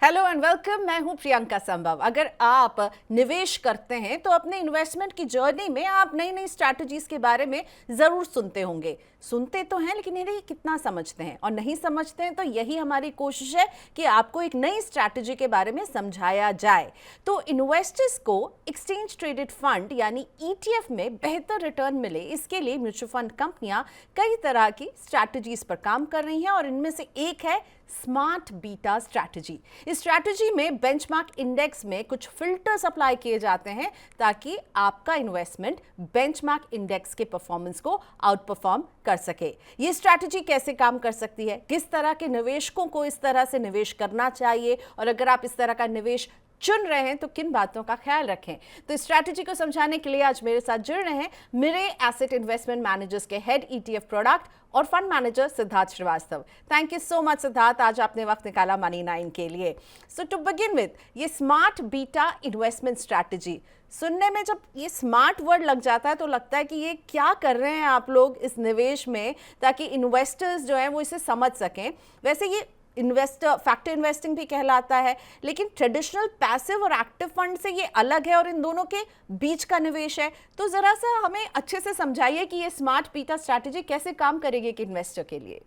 Hello and welcome. मैं हूं प्रियंका संभव। अगर आप निवेश करते हैं तो अपने इन्वेस्टमेंट की जर्नी में आप नई नई स्ट्रैटेजीज के बारे में ज़रूर सुनते होंगे। सुनते तो हैं लेकिन इन्हें कितना समझते हैं, और नहीं समझते हैं तो यही हमारी कोशिश है कि आपको एक नई स्ट्रैटेजी के बारे में समझाया जाए। तो इन्वेस्टर्स को एक्सचेंज ट्रेडेड फंड यानी ईटीएफ में बेहतर रिटर्न मिले, इसके लिए म्यूचुअल फंड कंपनियां कई तरह की स्ट्रैटेजीज पर काम कर रही हैं और इनमें से एक है स्मार्ट बीटा स्ट्रैटेजी। इस स्ट्रैटेजी में बेंचमार्क इंडेक्स में कुछ फिल्टर्स अप्लाई किए जाते हैं ताकि आपका इन्वेस्टमेंट बेंचमार्क इंडेक्स के परफॉर्मेंस को आउट परफॉर्म कर सके। ये स्ट्रैटेजी कैसे काम कर सकती है, किस तरह के निवेशकों को इस तरह से निवेश करना चाहिए, और अगर आप इस तरह का निवेश चुन रहे हैं तो किन बातों का ख्याल रखें। तो इस स्ट्रैटेजी को समझाने के लिए आज मेरे साथ जुड़ रहे हैं मेरे एसेट इन्वेस्टमेंट मैनेजर्स के हेड ईटीएफ प्रोडक्ट और fund manager Siddharth Shrivastava. Thank you so much Siddharth, आज आपने वक्त निकाला मनी 9 के लिए। सो टू बिगिन विद, ये स्मार्ट बीटा इन्वेस्टमेंट स्ट्रैटेजी, सुनने में जब ये स्मार्ट वर्ड लग जाता है तो लगता है कि ये क्या कर रहे हैं आप लोग इस निवेश में, ताकि इन्वेस्टर्स जो हैं वो इसे समझ सकें। वैसे ये इन्वेस्टर फैक्टर इन्वेस्टिंग भी कहलाता है, लेकिन ट्रेडिशनल पैसिव और एक्टिव फंड से ये अलग है और इन दोनों के बीच का निवेश है। तो जरा सा हमें अच्छे से समझाइए कि ये स्मार्ट बीटा स्ट्रैटेजी कैसे काम करेगी एक इन्वेस्टर के लिए।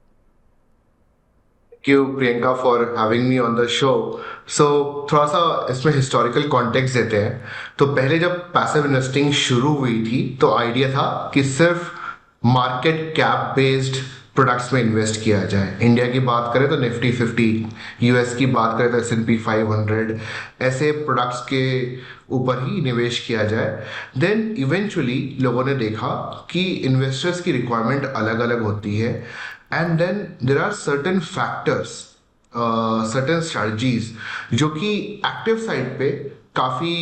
Thank you Priyanka for having me on the show. So थोड़ा सा इसमें हिस्टोरिकल कॉन्टेक्स्ट देते हैं। तो पहले जब पैसिव इन्वेस्टिंग शुरू हुई थी तो आइडिया था कि सिर्फ मार्केट कैप बेस्ड प्रोडक्ट्स में इन्वेस्ट किया जाए। इंडिया की बात करें तो निफ्टी 50, यूएस की बात करें तो S&P 500, ऐसे प्रोडक्ट्स के ऊपर ही निवेश किया जाए। देन इवेंचुअली लोगों ने देखा कि इन्वेस्टर्स की रिक्वायरमेंट अलग अलग होती है, and then there are certain factors, certain strategies जो कि एक्टिव साइड पे काफ़ी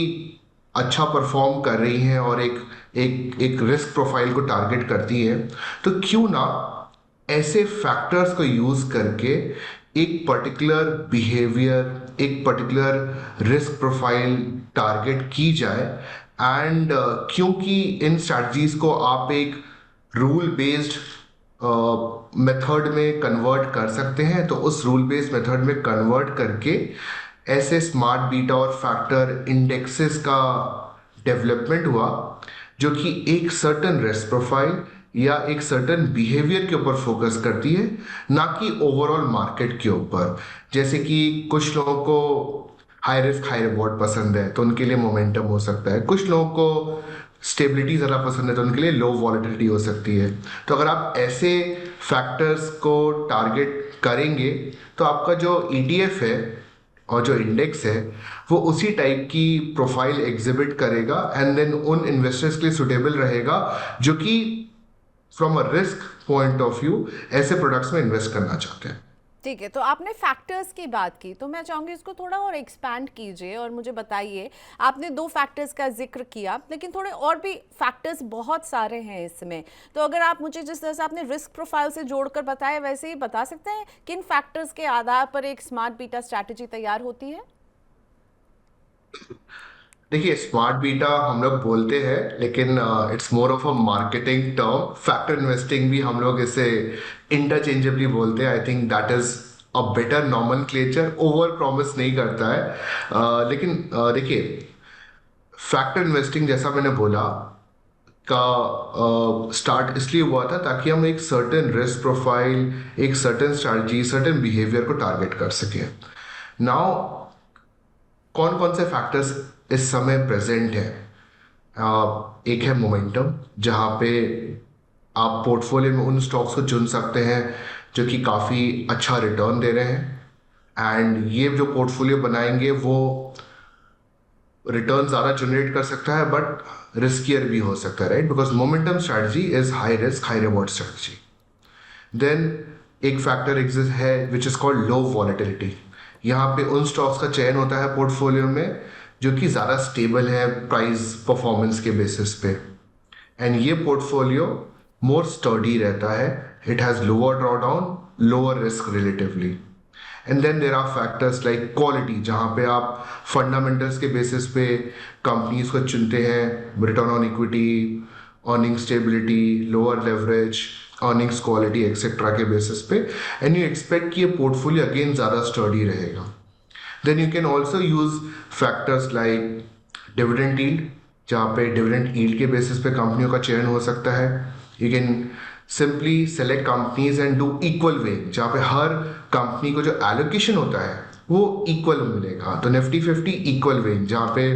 अच्छा परफॉर्म कर रही हैं और एक एक एक रिस्क प्रोफाइल को टारगेट करती है। तो क्यों ना ऐसे फैक्टर्स को यूज करके एक पर्टिकुलर बिहेवियर, एक पर्टिकुलर रिस्क प्रोफाइल टारगेट की जाए। एंड क्योंकि इन स्ट्रैटेजीज को आप एक रूल बेस्ड मेथड में कन्वर्ट कर सकते हैं, तो उस रूल बेस्ड मेथड में कन्वर्ट करके ऐसे स्मार्ट बीटा और फैक्टर इंडेक्सेस का डेवलपमेंट हुआ जो कि एक सर्टन रिस्क प्रोफाइल या एक सर्टन बिहेवियर के ऊपर फोकस करती है, ना कि ओवरऑल मार्केट के ऊपर। जैसे कि कुछ लोगों को हाई रिस्क हाई रिवॉर्ड पसंद है तो उनके लिए मोमेंटम हो सकता है, कुछ लोगों को स्टेबिलिटी ज़्यादा पसंद है तो उनके लिए लो वॉलेटिलिटी हो सकती है। तो अगर आप ऐसे फैक्टर्स को टारगेट करेंगे तो आपका जो ईटीएफ है और जो इंडेक्स है वो उसी टाइप की प्रोफाइल एग्जिबिट करेगा, एंड देन उन इन्वेस्टर्स के लिए सुटेबल रहेगा जो कि from a risk point of view ऐसे प्रोडक्ट्स में इन्वेस्ट करना चाहते हैं। ठीक है, तो आपने फैक्टर्स की बात की तो मैं चाहूंगी इसको थोड़ा और एक्सपैंड कीजिए और मुझे बताइए। आपने 2 फैक्टर्स का जिक्र किया, लेकिन थोड़े और भी फैक्टर्स बहुत सारे हैं इसमें। तो अगर आप मुझे जिस तरह से आपने रिस्क प्रोफाइल से जोड़कर बताया, वैसे ही बता सकते हैं किन फैक्टर्स के आधार पर एक स्मार्ट बीटा स्ट्रैटेजी तैयार होती है। देखिए, स्मार्ट बीटा हम लोग बोलते हैं, लेकिन it's more of a marketing term. Factor investing भी हम लोग इसे इंटरचेंजेबली बोलते हैं। I think that is a better nomenclature, over promise नहीं करता है। लेकिन देखिए, फैक्टर इन्वेस्टिंग जैसा मैंने बोला का स्टार्ट इसलिए हुआ था ताकि हम एक सर्टेन रिस्क प्रोफाइल, एक सर्टेन स्ट्रैटेजी, सर्टेन बिहेवियर को टारगेट कर सकें। नाउ कौन कौन से फैक्टर्स इस समय प्रेजेंट है? एक है मोमेंटम, जहाँ पे आप पोर्टफोलियो में उन स्टॉक्स को चुन सकते हैं जो कि काफ़ी अच्छा रिटर्न दे रहे हैं, एंड ये जो पोर्टफोलियो बनाएंगे वो रिटर्न ज़्यादा जनरेट कर सकता है बट रिस्कियर भी हो सकता है, right? Because momentum strategy is high risk high reward strategy. Then एक फैक्टर एग्जिस्ट है which is called low volatility. यहाँ पे उन स्टॉक्स का चयन होता है पोर्टफोलियो में जो कि ज़्यादा स्टेबल है प्राइस परफॉर्मेंस के बेसिस पे, एंड ये पोर्टफोलियो मोर स्टर्डी रहता है। It has lower drawdown, lower risk relatively. And then there are factors like quality, जहाँ पे आप फंडामेंटल्स के बेसिस पे कंपनीज को चुनते हैं, return on equity, earning stability, lower leverage, earnings quality etcetera के बेसिस पे, एंड यू एक्सपेक्ट कि ये पोर्टफोलियो अगेन ज़्यादा स्टर्डी रहेगा। Then you can also use factors like dividend yield, जहाँ पे डिविडेंड यील्ड के बेसिस पे कंपनियों का चयन हो सकता है. You can simply select companies and do equal weigh, जहाँ पे हर कंपनी को जो एलोकेशन होता है वो इक्वल मिलेगा. तो निफ्टी 50 इक्वल वेट, जहाँ पे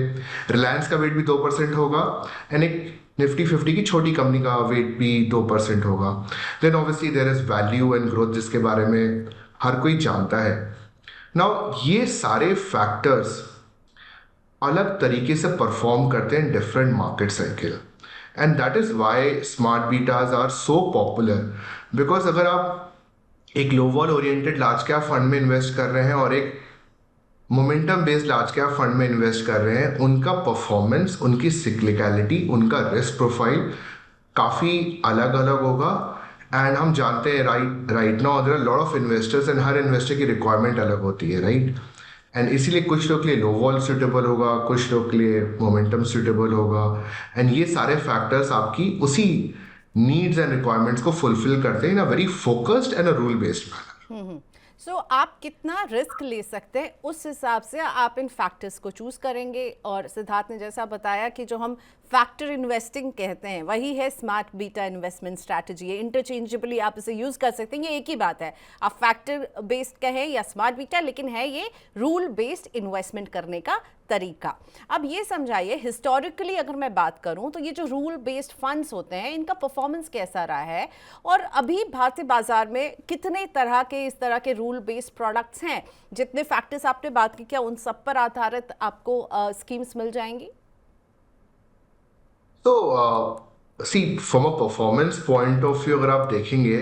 रिलायंस का वेट भी 2% होगा एंड एक निफ्टी 50 की छोटी कंपनी का वेट भी 2% होगा. Then obviously there is value and growth, जिसके बारे में हर कोई जानता है. नाउ ये सारे फैक्टर्स अलग तरीके से परफॉर्म करते हैं different market cycle, and that is why smart betas are so popular. Because अगर आप एक low vol oriented large cap fund में इन्वेस्ट कर रहे हैं और एक momentum based large cap fund में इन्वेस्ट कर रहे हैं, उनका परफॉर्मेंस, उनकी सिक्लिकलिटी, उनका रिस्क प्रोफाइल काफ़ी अलग अलग होगा. एंड हम जानते हैं right now there are lot of investors and हर इन्वेस्टर की रिक्वायरमेंट अलग होती है, राइट. एंड इसीलिए कुछ लोग के लिए लो वॉल सूटेबल होगा, कुछ लोग के लिए मोमेंटम सूटेबल होगा. एंड ये सारे फैक्टर्स आपकी उसी नीड्स एंड रिक्वायरमेंट्स को फुलफिल करते हैं in a very focused and a rule based manner. So आप कितना रिस्क ले सकते हैं, उस हिसाब से आप इन फैक्टर्स को चूज करेंगे. और सिद्धार्थ ने जैसा बताया कि जो हम फैक्टर इन्वेस्टिंग कहते हैं वही है स्मार्ट बीटा इन्वेस्टमेंट स्ट्रैटेजी. ये इंटरचेंजेबली आप इसे यूज कर सकते हैं, ये एक ही बात है. आप फैक्टर बेस्ड कहें या स्मार्ट बीटा, लेकिन है ये रूल बेस्ड इन्वेस्टमेंट करने का तरीका. अब ये समझाइए, हिस्टोरिकली अगर मैं बात करूं तो ये जो रूल बेस्ड फंड्स होते हैं इनका परफॉर्मेंस कैसा रहा है, और अभी भारतीय बाजार में कितने तरह के इस तरह के रूल बेस्ड प्रोडक्ट्स हैं. जितने फैक्टर्स आपने बात की, क्या उन सब पर आधारित आपको स्कीम्स मिल जाएंगी? तो see from a performance point of view अगर आप देखेंगे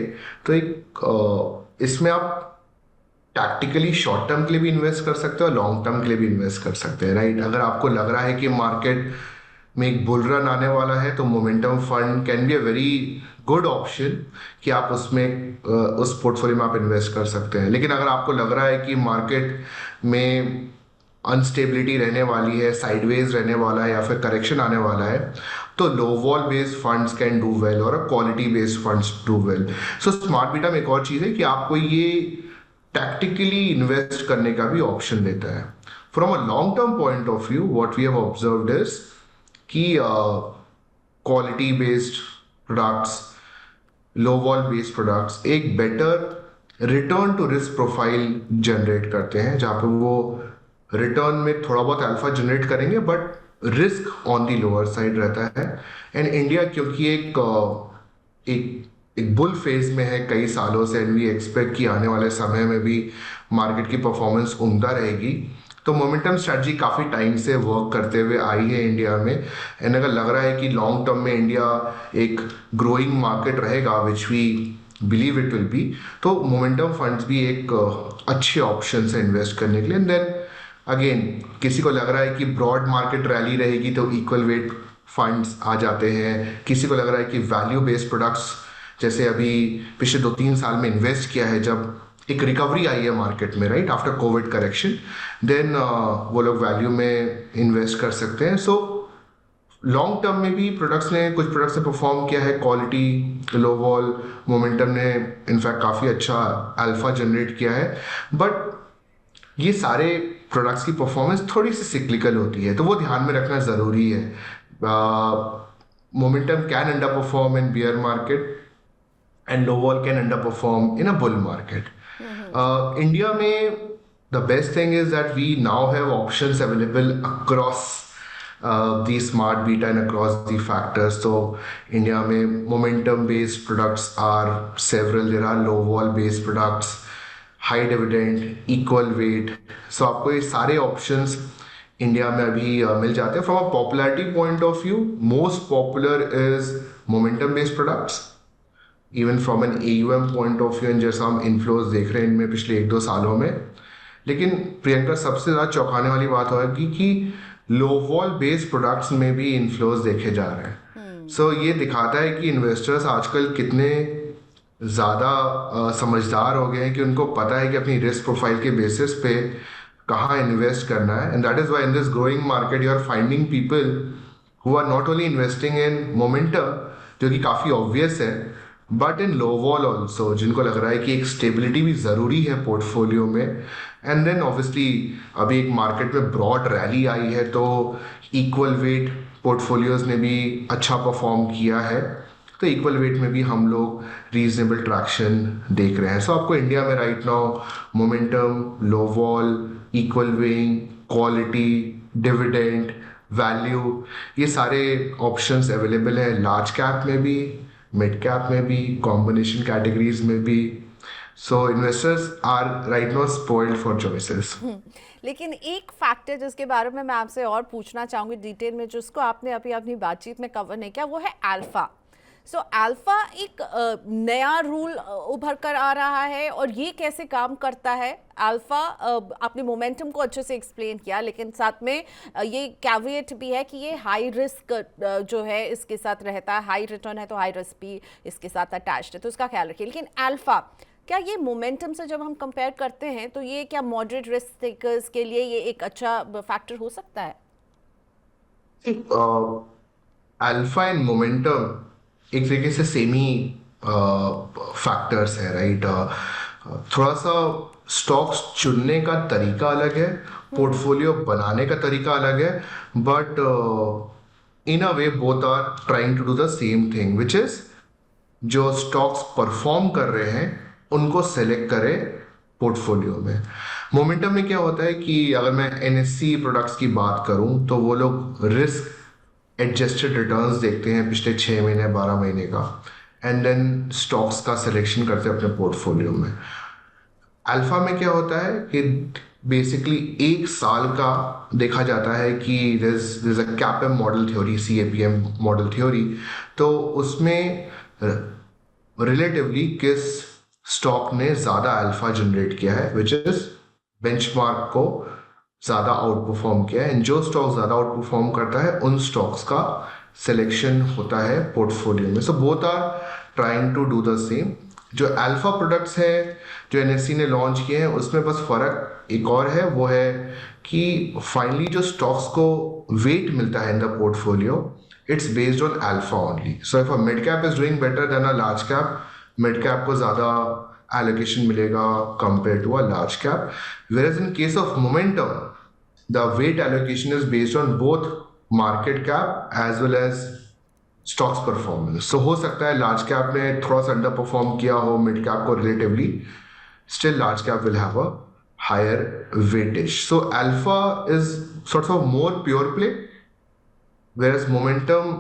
तो एक इसमें आप टैक्टिकली शॉर्ट टर्म के लिए भी इन्वेस्ट कर सकते हो और लॉन्ग टर्म के लिए भी इन्वेस्ट कर सकते हैं, राइट. अगर आपको लग रहा है कि मार्केट में एक बुल रन आने वाला है तो momentum fund can be a very good option कि आप उसमें उस पोर्टफोलियो में आप इन्वेस्ट कर सकते हैं. लेकिन अगर आपको लग रहा है कि मार्केट में अनस्टेबिलिटी रहने वाली है, साइडवेज रहने वाला है या फिर करेक्शन आने वाला है, तो low vol based funds can do well और quality based funds do well. So smart beta में एक और चीज़ है कि आपको ये टैक्टिकली इन्वेस्ट करने का भी ऑप्शन देता है. From a long term point of view what we have observed is कि quality based products, low vol based products एक better return to risk profile generate करते हैं, जहाँ पे वो रिटर्न में थोड़ा बहुत अल्फा जनरेट करेंगे but risk on the lower side रहता है. एंड इंडिया क्योंकि एक बुल फेज में है कई सालों से, एंड वी एक्सपेक्ट कि आने वाले समय में भी मार्केट की परफॉर्मेंस उम्दा रहेगी, तो मोमेंटम स्ट्रैटेजी काफ़ी टाइम से वर्क करते हुए आई है इंडिया में. एंड अगर लग रहा है कि लॉन्ग टर्म में इंडिया एक ग्रोइंग मार्केट रहेगा, which we believe it will be, तो मोमेंटम फंड्स भी एक अच्छे ऑप्शन है इन्वेस्ट करने के लिए. एंड देन अगेन किसी को लग रहा है कि ब्रॉड मार्केट रैली रहेगी तो इक्वल वेट फंड्स आ जाते हैं. किसी को लग रहा है कि वैल्यू बेस्ड प्रोडक्ट्स, जैसे अभी पिछले 2-3 साल में इन्वेस्ट किया है, जब एक रिकवरी आई है मार्केट में, right, after COVID correction, then वो लोग वैल्यू में इन्वेस्ट कर सकते हैं. सो लॉन्ग टर्म में भी कुछ प्रोडक्ट्स ने परफॉर्म किया है. क्वालिटी, लो वॉल, मोमेंटम ने इनफैक्ट काफ़ी अच्छा अल्फा जनरेट किया है. बट ये सारे प्रोडक्ट्स की परफॉर्मेंस थोड़ी सी सिक्लिकल होती है, तो वो ध्यान में रखना ज़रूरी है. Momentum can underperform in bear market and low vol can underperform in a bull market. India में the best thing is that we now have options available across the smart beta and across the factors. So India में momentum based products are several. There are low wall based products, high dividend, equal weight. So आपको ये सारे options India में अभी मिल जाते हैं. From a popularity point of view, most popular is momentum based products. Even from an AUM point of view, जैसा हम inflows देख रहे हैं इनमें पिछले 1-2 सालों में. लेकिन प्रियंका सबसे ज़्यादा चौंकाने वाली बात होगी कि लो वॉल बेस्ड प्रोडक्ट्स में भी इन्फ्लोज देखे जा रहे हैं. सो ये दिखाता है कि इन्वेस्टर्स आजकल कितने ज़्यादा समझदार हो गए हैं कि उनको पता है कि अपनी रिस्क प्रोफाइल के बेसिस पे कहाँ इन्वेस्ट करना है. And that is why in this growing market you are finding people who are not only investing in momentum, जो कि काफ़ी ऑब्वियस है, but in low vol also, जिनको लग रहा है कि एक स्टेबिलिटी भी ज़रूरी है पोर्टफोलियो में. एंड देन ऑब्वियसली अभी एक मार्केट में ब्रॉड रैली आई है, तो इक्वल वेट पोर्टफोलियोज ने भी अच्छा परफॉर्म किया है। तो इक्वल वेट में भी हम लोग रीजनेबल ट्रैक्शन देख रहे हैं। सो आपको इंडिया में right now momentum, low vol, equal weighing, quality, dividend, value, ये सारे ऑप्शंस अवेलेबल हैं लार्ज कैप में भी, मिड कैप में भी, कॉम्बिनेशन कैटेगरीज में भी। So investors are right now spoiled for choices. लेकिन एक फैक्टर जिसके बारे में मैं आपसे और पूछना चाहूंगी डिटेल में, जिसको आपने अभी अपनी बातचीत में कवर नहीं किया, वो है अल्फा। सो अल्फा एक नया रूल उभर कर आ रहा है, और ये कैसे काम करता है अल्फा? आपने मोमेंटम को अच्छे से एक्सप्लेन किया, लेकिन साथ में ये कैविएट भी है कि ये हाई रिस्क जो है इसके साथ रहता है, हाई रिटर्न है तो हाई रिस्क भी इसके साथ अटैच्ड है, तो इसका ख्याल रखिए। लेकिन अल्फा, क्या ये मोमेंटम से जब हम कंपेयर करते हैं तो ये क्या मॉडरेट रिस्क टेकर्स के लिए ये एक अच्छा फैक्टर हो सकता है? अल्फा एंड मोमेंटम एक तरीके से सेमी फैक्टर्स है, राइट? थोड़ा सा स्टॉक्स चुनने का तरीका अलग है, पोर्टफोलियो बनाने का तरीका अलग है, but in a way both are trying to do the same thing, which is जो स्टॉक्स परफॉर्म कर रहे हैं उनको सेलेक्ट करें पोर्टफोलियो में। मोमेंटम में क्या होता है कि अगर मैं एनएससी प्रोडक्ट्स की बात करूं तो वो लोग रिस्क एडजस्टेड रिटर्न्स देखते हैं पिछले 6 महीने 12 महीने का, एंड देन स्टॉक्स का सिलेक्शन करते हैं अपने पोर्टफोलियो में। अल्फा में क्या होता है कि बेसिकली 1 साल का देखा जाता है कि this a CAPM model theory, CAPM model theory. तो उसमें रिलेटिवली किस स्टॉक ने ज़्यादा अल्फा जनरेट किया है, विच इज बेंचमार्क को ज़्यादा आउट परफॉर्म किया है, एंड जो स्टॉक ज़्यादा आउट परफॉर्म करता है उन स्टॉक्स का सिलेक्शन होता है पोर्टफोलियो में। So both are trying to do the same. जो अल्फा प्रोडक्ट्स है जो NSE ने लॉन्च किए हैं, उसमें बस फ़र्क एक और है, वो है कि फाइनली जो स्टॉक्स को वेट मिलता है in the portfolio, it's based on alpha only. So if a mid cap is doing better than a large cap, mid cap को ज़्यादा allocation मिलेगा compared to a large cap. Whereas in case of momentum, the weight allocation is based on both market cap as well as stocks performance. So हो सकता है large cap ने थोड़ा सा underperform किया हो mid cap को relatively, still large cap will have a higher weightage. So alpha is sort of more pure play, whereas momentum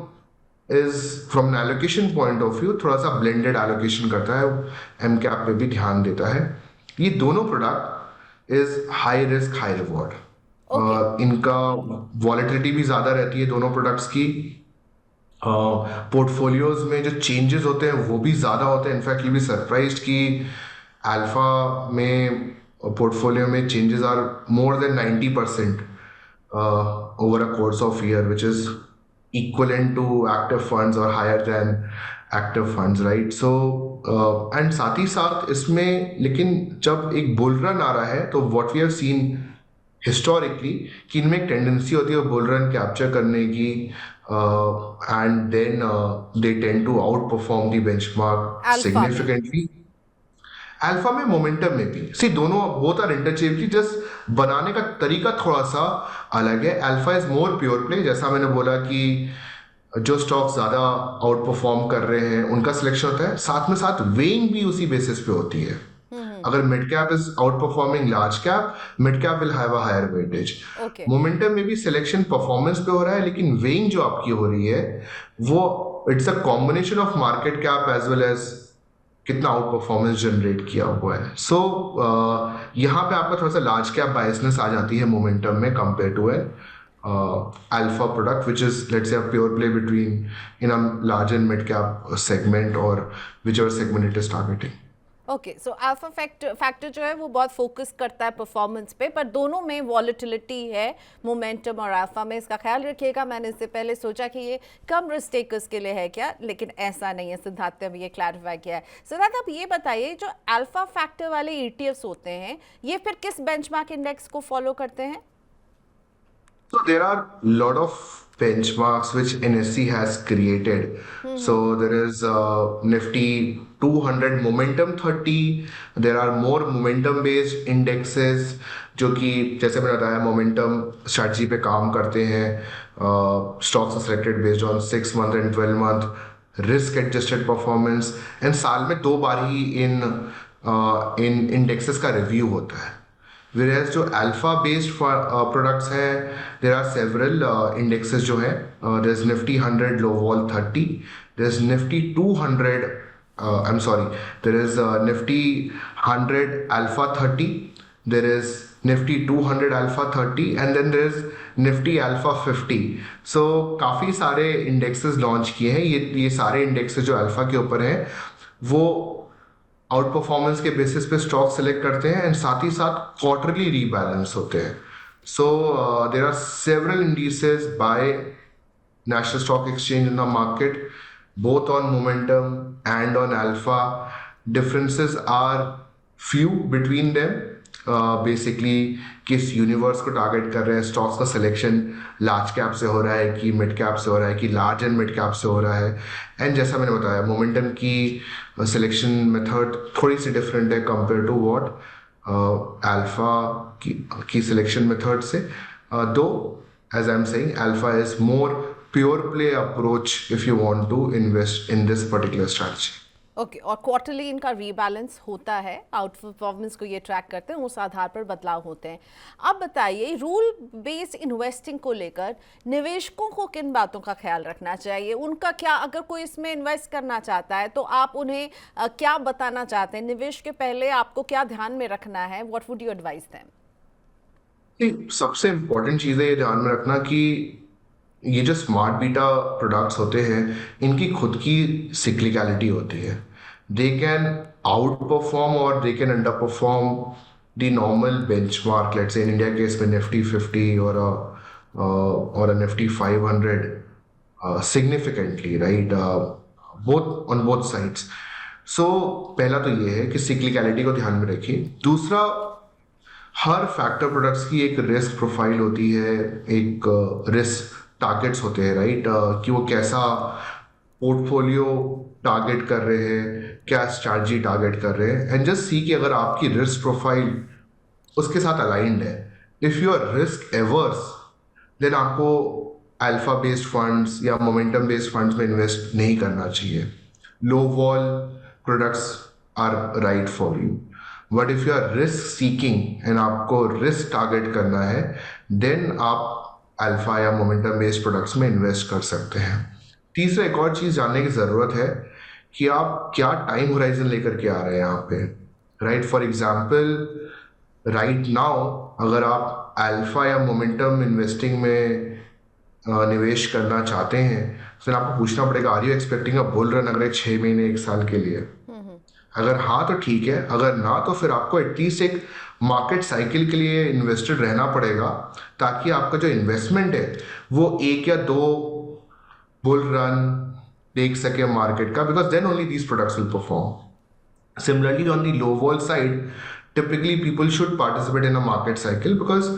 is from an allocation point of view थोड़ा सा blended allocation करता है, M Kapp पे भी ध्यान देता है। ये दोनों product is high risk high reward. इनका वॉलेटिलिटी भी ज़्यादा रहती है दोनों प्रोडक्ट्स की। पोर्टफोलियोज में जो चेंजेस होते हैं वो भी ज़्यादा होते हैं। इनफैक्ट यू बी सरप्राइज्ड कि अल्फा में पोर्टफोलियो में changes are more than 90% over a course of year, which is equivalent to active funds or higher than active funds, right? So and साथ ही साथ इसमें लेकिन जब एक बुल रन आ रहा है तो what we have seen historically कि इनमें एक टेंडेंसी होती है बुल रन कैप्चर करने की, and then they tend to outperform the benchmark significantly. Alpha में मोमेंटम में भी सी दोनों बोथ आर इंटरचेंजेबल, जस्ट बनाने का तरीका थोड़ा सा अलग है। Alpha is more pure play, जैसा मैंने बोला कि जो स्टॉक्स ज़्यादा आउट परफॉर्म कर रहे हैं उनका सिलेक्शन होता है, साथ में साथ वेइंग भी उसी बेसिस पे होती है। अगर mid cap is outperforming large cap, mid cap will have a higher weightage. Momentum में भी सिलेक्शन परफॉर्मेंस पे हो रहा है, लेकिन वेइंग जो आपकी हो रही है वो it's a combination of market cap as well as कितना आउट परफॉर्मेंस जनरेट किया हुआ है। सो यहाँ पे आपका थोड़ा सा लार्ज कैप बायसनेस आ जाती है मोमेंटम में compare to an alpha product which is let's say pure play between in a large and mid cap segment और whichever segment it is targeting. Okay, so alpha factor जो है वो बहुत focus करता है performance पे, पर दोनों में वॉलेटिलिटी है, मोमेंटम और अल्फा में। इसका ख्याल रखिएगा। मैंने इससे पहले सोचा कि ये कम रिस्क टेकर्स के लिए है क्या, लेकिन ऐसा नहीं है। सिद्धार्थ ने अभी ये क्लैरिफाई किया है। सिद्धार्थ, आप ये बताइए, जो अल्फा फैक्टर वाले ETFs होते हैं ये फिर किस बेंचमार्क इंडेक्स को फॉलो करते हैं? So there are a lot of benchmarks which NSE has created. So there is Nifty 200 Momentum 30. There are more momentum based indexes जो कि जैसे मैंने बताया मोमेंटम स्ट्रैटेजी पे काम करते हैं. Stocks are selected based on 6 month and 12 month risk adjusted performance and साल में 2 बार ही इन इंडेक्सेस का रिव्यू होता है. Whereas जो अल्फा बेस्ड प्रोडक्ट्स हैं देर आर सेवरल इंडेक्सेस जो हैं. There is Nifty 100 low vol 30. There is Nifty 200 I am sorry there is Nifty 100 alpha 30. There is Nifty 200 alpha 30 and then there is Nifty alpha 50. So काफ़ी सारे इंडेक्सेस लॉन्च किए हैं. ये सारे इंडेक्सेस जो अल्फा के ऊपर हैं वो आउट परफॉर्मेंस के बेसिस पे स्टॉक सेलेक्ट करते हैं एंड साथ ही साथ क्वार्टरली रीबैलेंस होते हैं. So there are several indices by National Stock Exchange in the market both on momentum and on alpha. Differences are few between them. Basically किस universe को target कर रहे हैं. स्टॉक्स का सिलेक्शन लार्ज कैप से हो रहा है कि मिड कैप से हो रहा है कि लार्ज एंड मिड कैप से हो रहा है. एंड जैसा मैंने बताया मोमेंटम की सिलेक्शन मेथड थोड़ी सी डिफरेंट है कंपेयर टू व्हाट अल्फा की सिलेक्शन मेथड से. Though as I am saying alpha is more pure play approach if you want to invest in this particular strategy. Okay और quarterly इनका rebalance होता है. Out performance को ये track करते हैं, उस आधार पर बदलाव होते हैं. अब बताइए रूल बेस्ड इन्वेस्टिंग को लेकर निवेशकों को किन बातों का ख्याल रखना चाहिए. उनका क्या, अगर कोई इसमें इन्वेस्ट करना चाहता है तो आप उन्हें क्या बताना चाहते हैं. निवेश के पहले आपको क्या ध्यान में रखना है. What would you advice them. सबसे इम्पोर्टेंट चीज़ है ये ध्यान में रखना कि ये जो स्मार्ट बीटा प्रोडक्ट्स होते हैं इनकी खुद की सिक्लिकलिटी होती है. दे कैन आउट परफॉर्म और they can underperform the normal benchmark. Let's say in India case में निफ्टी 50 और Nifty 500 significantly right both on both sides. So पहला तो ये है कि सिक्लिकलिटी को ध्यान में रखिए. दूसरा हर फैक्टर प्रोडक्ट्स की एक रिस्क प्रोफाइल होती है, एक रिस्क टारगेट्स होते हैं राइट. कि वो कैसा पोर्टफोलियो टारगेट कर रहे हैं, क्या स्ट्रैटेजी टारगेट कर रहे हैं. एंड जस्ट सी कि अगर आपकी रिस्क प्रोफाइल उसके साथ अलाइंड है. If you are risk averse then आपको अल्फा बेस्ड फंड्स या मोमेंटम बेस्ड फंड्स में इन्वेस्ट नहीं करना चाहिए. Low vol products are right for you. But if you are risk seeking and आपको रिस्क टारगेट करना है देन आप अल्फा या मोमेंटम बेस्ड प्रोडक्ट्स में इन्वेस्ट कर सकते हैं. तीसरा एक और चीज़ जानने की ज़रूरत है कि आप क्या टाइम होराइजन लेकर के आ रहे हैं यहाँ पे right. For example right now अगर आप अल्फा या मोमेंटम इन्वेस्टिंग में निवेश करना चाहते हैं तो आपको पूछना पड़ेगा are you expecting a bull run अगले 6 महीने 1 साल के लिए. अगर हाँ तो ठीक है, अगर ना तो फिर आपको एटलीस्ट एक मार्केट साइकिल के लिए इन्वेस्टेड रहना पड़ेगा ताकि आपका जो इन्वेस्टमेंट है वो 1 या 2 बुल रन देख सके मार्केट का. Because then only these products will perform. Similarly, on the low vol side, typically people should participate in a market cycle because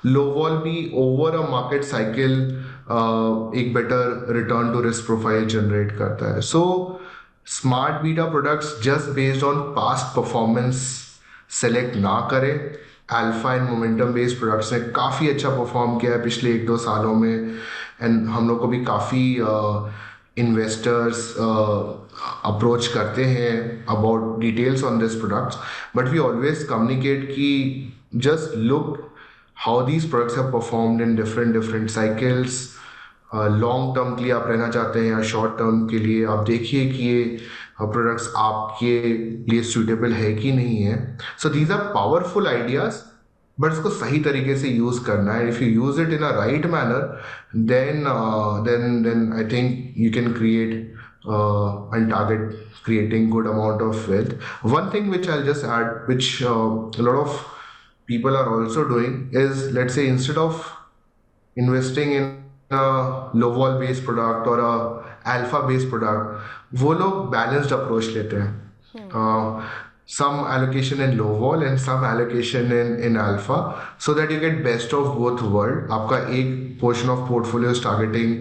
low vol भी over a market cycle एक better return to risk profile generate करता है. So smart beta products just based on past performance select ना करें. Alpha and momentum based products ने काफ़ी अच्छा perform किया है पिछले 1-2 सालों में. एंड हम लोग को भी काफ़ी इन्वेस्टर्स अप्रोच करते हैं about details on this products. But we always communicate कि just look how these products have performed in different cycles. Long term के लिए आप रहना चाहते हैं या शॉर्ट टर्म के लिए, आप देखिए कि ये प्रोडक्ट्स आपके लिए सूटेबल है कि नहीं है. So these are powerful ideas but इसको सही तरीके से यूज़ करना है. If you use it in a right manner then I think you can create and target creating good amount of wealth. One thing which I'll just add, which a lot of people are also doing is, let's say instead of investing in a low vol based product or a alpha based product, वो लोग balanced approach लेते हैं. some allocation in low vol and some allocation in alpha, so that you get best of both world. आपका एक portion of portfolio is targeting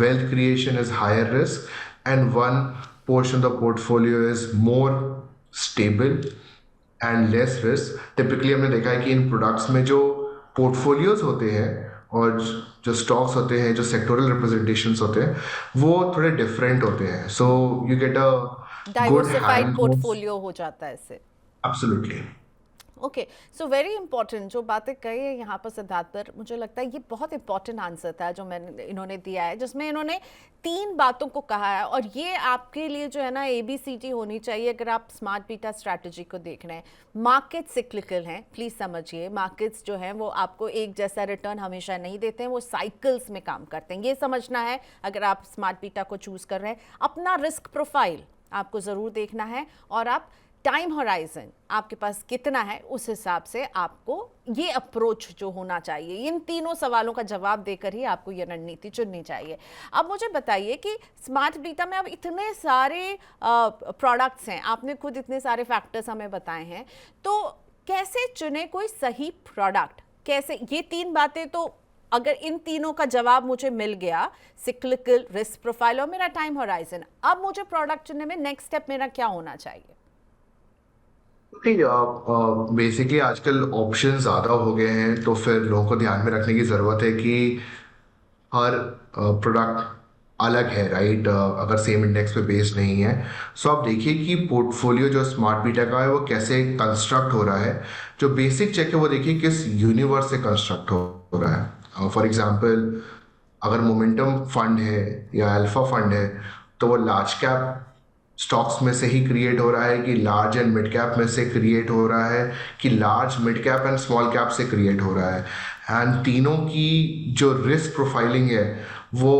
wealth creation is higher risk, and one portion of the portfolio is more stable and less risk. Typically हमने देखा है कि इन products में जो portfolios होते हैं और जो stocks होते हैं, जो sectoral representations होते हैं, वो थोड़े different होते हैं. So you get a good diversified hand. Portfolio हो जाता है इससे। Absolutely. Okay, so very important जो बातें कही है यहाँ पर सिद्धार्थ पर, मुझे लगता है ये बहुत इंपॉर्टेंट आंसर था जो मैंने इन्होंने दिया है, जिसमें इन्होंने 3 बातों को कहा है, और ये आपके लिए जो है ना ABCD होनी चाहिए अगर आप स्मार्ट बीटा स्ट्रैटेजी को देख रहे हैं। मार्केट सिक्लिकल हैं, प्लीज़ समझिए, मार्केट्स जो हैं वो आपको एक जैसा रिटर्न हमेशा नहीं देते हैं, वो साइकिल्स में काम करते हैं, ये समझना है अगर आप स्मार्ट बीटा को चूज़ कर रहे हैं। अपना रिस्क प्रोफाइल आपको ज़रूर देखना है, और आप टाइम होराइजन आपके पास कितना है उस हिसाब से आपको ये अप्रोच जो होना चाहिए, इन तीनों सवालों का जवाब देकर ही आपको ये रणनीति चुननी चाहिए। अब मुझे बताइए कि स्मार्ट बीटा में अब इतने सारे प्रोडक्ट्स हैं, आपने खुद इतने सारे फैक्टर्स हमें बताए हैं, तो कैसे चुने कोई सही प्रोडक्ट? कैसे, ये 3 बातें तो अगर इन तीनों का जवाब मुझे मिल गया, सिक्लिकल, रिस्क प्रोफाइल और मेरा टाइम होराइजन, अब मुझे प्रोडक्ट चुनने में नेक्स्ट स्टेप मेरा क्या होना चाहिए? बेसिकली आजकल ऑप्शन ज़्यादा हो गए हैं, तो फिर लोगों को ध्यान में रखने की ज़रूरत है कि हर प्रोडक्ट अलग है, राइट? अगर सेम इंडेक्स पे बेस्ड नहीं है, सो आप देखिए कि पोर्टफोलियो जो स्मार्ट बीटा का है वो कैसे कंस्ट्रक्ट हो रहा है। जो बेसिक चेक है वो देखिए किस यूनिवर्स से कंस्ट्रक्ट हो रहा है। फॉर एग्जांपल, अगर मोमेंटम फंड है या अल्फा फंड है, तो वो लार्ज कैप स्टॉक्स में से ही क्रिएट हो रहा है कि लार्ज एंड मिड कैप में से क्रिएट हो रहा है कि large mid cap and small cap से क्रिएट हो रहा है। एंड तीनों की जो रिस्क प्रोफाइलिंग है वो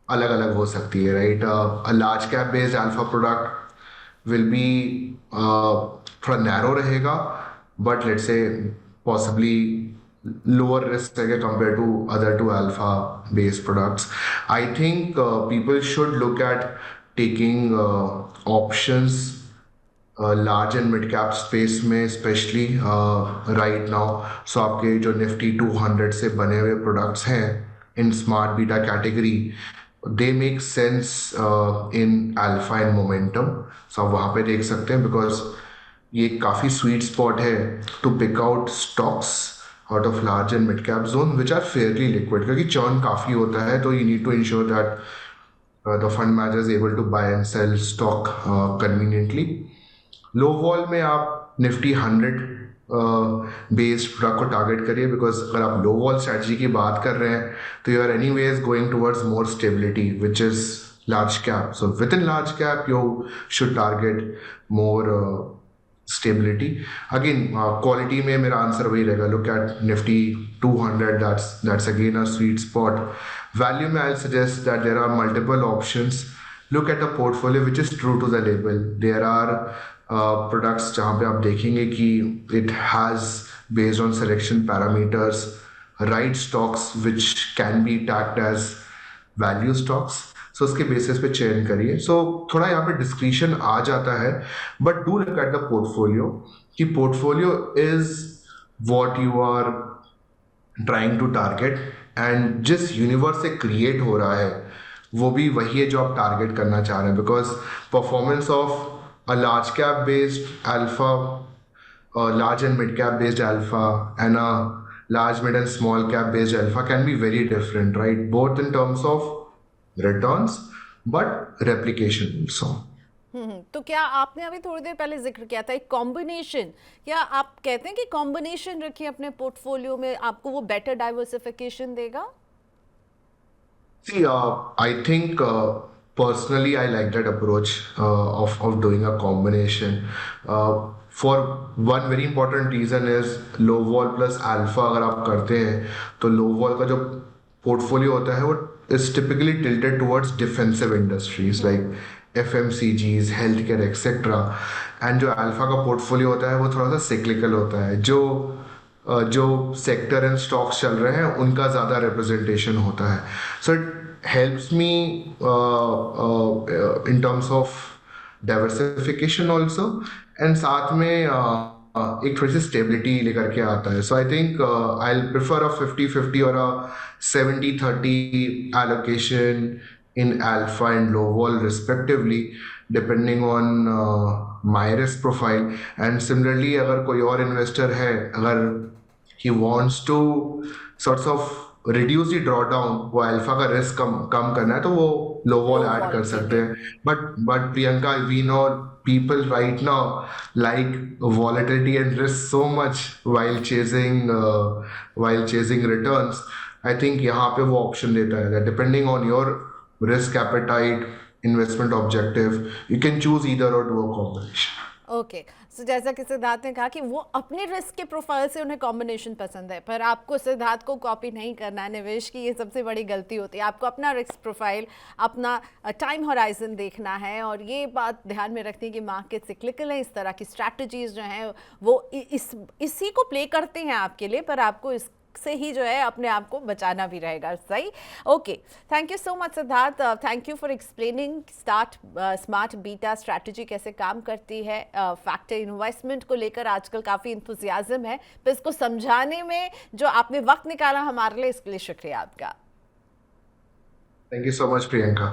अलग अलग हो सकती है, right? A large cap based alpha product will be थोड़ा नैरो रहेगा, but let's say possibly lower risk compared to other two alpha based products. I think people should look at taking options large and mid cap space में, especially right now. So आपके जो Nifty 200 से बने हुए products हैं in smart beta category, they make sense in alpha and momentum. So आप वहाँ पे देख सकते हैं, because ये काफ़ी sweet spot है to pick out stocks out of large and mid cap zone which are fairly liquid, क्योंकि churn काफ़ी होता है, तो you need to ensure that the fund manager is able to buy and sell stock conveniently. Low vol में आप Nifty 100 based product को target करिए, because अगर आप लो वॉल स्ट्रैटेजी की बात कर रहे हैं तो you are anyways going towards more stability which is large cap. So within large cap, you should target more stability. Again, quality में मेरा आंसर वही रहेगा. Look at Nifty 200. That's again a sweet spot. Value में I'll suggest that there are multiple options. Look at the portfolio which is true to the label. There are products जहाँ पे आप देखेंगे कि it has based on selection parameters right stocks which can be tagged as value stocks. सो उसके basis पे चयन करिए. सो थोड़ा यहाँ पे डिस्क्रिशन आ जाता है, but do look at the portfolio कि portfolio is what you are trying to target, and जिस यूनिवर्स से क्रिएट हो रहा है वो भी वही है जो आप टारगेट करना चाह रहे हैं. Because performance of a large cap based alpha, large and mid cap based alpha, and a large mid and small cap based alpha can be very different, right? Both in terms of returns but replication also. तो क्या आपने अभी थोड़ी देर पहले जिक्र किया था एक कॉम्बिनेशन, क्या आप कहते हैं कि कॉम्बिनेशन रखिए अपने पोर्टफोलियो में, आपको वो बेटर डाइवर्सिफिकेशन देगा? See, I think personally I like that approach of doing a combination. For one very important reason is low vol plus alpha अगर आप करते हैं तो low vol का जो पोर्टफोलियो होता है वो is typically tilted towards defensive industries like FMCGs, healthcare, etc. And जो अल्फा का पोर्टफोलियो होता है वो थोड़ा सा cyclical होता है. जो सेक्टर एंड स्टॉक्स चल रहे हैं उनका ज़्यादा रिप्रेजेंटेशन होता है. So it helps me in terms of diversification also, and साथ में एक थोड़ी सी स्टेबिलिटी लेकर के आता है. सो आई थिंक आई प्रेफर अ 50-50 और अ 70-30 allocation in alpha and low vol respectively, depending on my risk profile. And similarly, अगर कोई और इन्वेस्टर है, अगर he wants to sorts of reduce the drawdown, वो अल्फा का रिस्क कम करना है, तो वो low vol low add vol कर के सकते लिए। हैं. But Priyanka, we know people right now like volatility and risk so much while chasing returns. I think यहाँ पे वो ऑप्शन देता है that depending on your risk appetite, investment objective, you can choose either or do a combination. Okay, so जैसा कि सिद्धार्थ ने कहा कि वो अपने रिस्क के प्रोफाइल से उन्हें कॉम्बिनेशन पसंद है, पर आपको सिद्धार्थ को कॉपी नहीं करना है. निवेश की ये सबसे बड़ी गलती होती है. आपको अपना रिस्क प्रोफाइल, अपना टाइम होराइजन देखना है, और ये बात ध्यान में रखनी है कि मार्केट सिक्लिकल है. इस तरह की स्ट्रैटेजीज जो हैं वो इसी को प्ले करते हैं आपके लिए, पर आपको इस से ही जो है अपने आप को बचाना भी रहेगा. सही. Okay, thank you so much Siddharth. Thank you for explaining smart beta strategy कैसे काम करती है. फैक्टर इन्वेस्टमेंट को लेकर आजकल काफ़ी इंथुजियाज्म है, पर इसको समझाने में जो आपने वक्त निकाला हमारे लिए, इसके लिए शुक्रिया आपका. Thank you so much, Priyanka.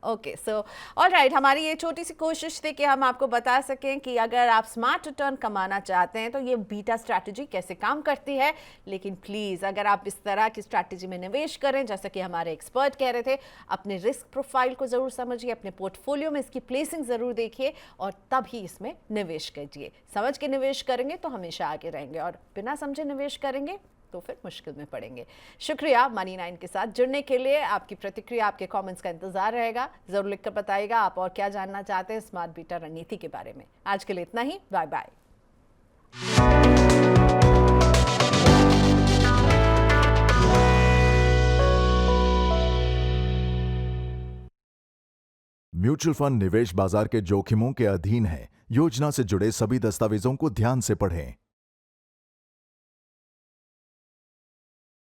Okay, so alright, हमारी ये छोटी सी कोशिश थी कि हम आपको बता सकें कि अगर आप स्मार्ट रिटर्न कमाना चाहते हैं तो ये बीटा स्ट्रैटेजी कैसे काम करती है. लेकिन प्लीज़, अगर आप इस तरह की स्ट्रैटेजी में निवेश करें, जैसा कि हमारे एक्सपर्ट कह रहे थे, अपने रिस्क प्रोफाइल को ज़रूर समझिए, अपने पोर्टफोलियो में इसकी प्लेसिंग ज़रूर देखिए, और तब ही इसमें निवेश कीजिए. समझ के निवेश करेंगे तो हमेशा आगे रहेंगे, और बिना समझे निवेश करेंगे तो फिर मुश्किल में पड़ेंगे. शुक्रिया मनी 9 के साथ जुड़ने के लिए. आपकी प्रतिक्रिया, आपके कमेंट्स का इंतजार रहेगा. ज़रूर लिखकर बताइएगा आप और क्या जानना चाहते हैं स्मार्ट बीटा रणनीति के बारे में. आज के लिए इतना ही. Bye bye. म्यूचुअल फंड निवेश बाजार के जोखिमों के अधीन है. योजना से जुड़े सभी दस्तावेजों को ध्यान से पढ़ें.